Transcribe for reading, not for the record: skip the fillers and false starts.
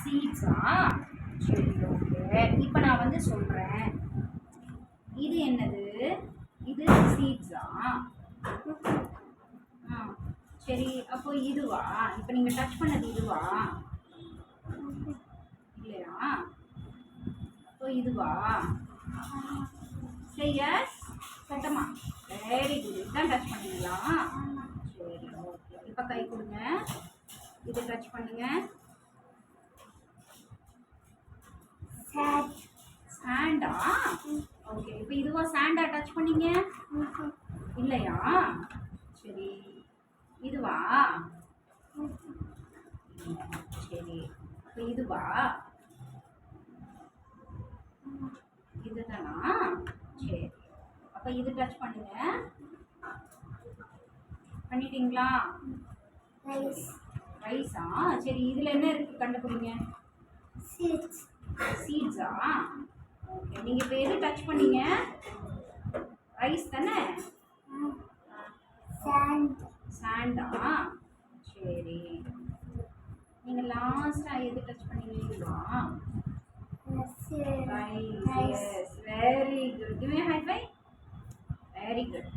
சீட்ஸா? சரி ஓகே. இப்போ நான் வந்து சொல்கிறேன். இது என்னது? இது சீட்ஸா? ஆ சரி. அப்போ இதுவா? இப்போ நீங்கள் டச் பண்ணது இதுவா? இல்லையா? அப்போ இதுவா? சரி எஸ் சட்டமா. Very good. இதுதான் டச் பண்ணீங்களா? சரி ஓகே. இப்போ கை கொடுங்க. இது டச் பண்ணுங்க. சாண்டா? ஓகே. இப்போ இதுவா சாண்டா டச் பண்ணீங்க? இல்லையா? சரி. இதுவா? சரி. இப்போ இதுவா? இதுதானா? சரி. அப்போ இது டச் பண்ணுங்க. பண்ணிட்டீங்களா? ரைஸா? சரி. இதில் என்ன இருக்கு கண்டுபிடிங்க. சீட்ஸா? ஓகே. நீங்கள் இப்போ எது டச் பண்ணீங்க? ரைஸ் தானே? சாண்டா? சரி. நீங்கள் லாஸ்ட்டாக எது டச் பண்ணீங்களா? Rice. Yes very good. Give me high five. Very good.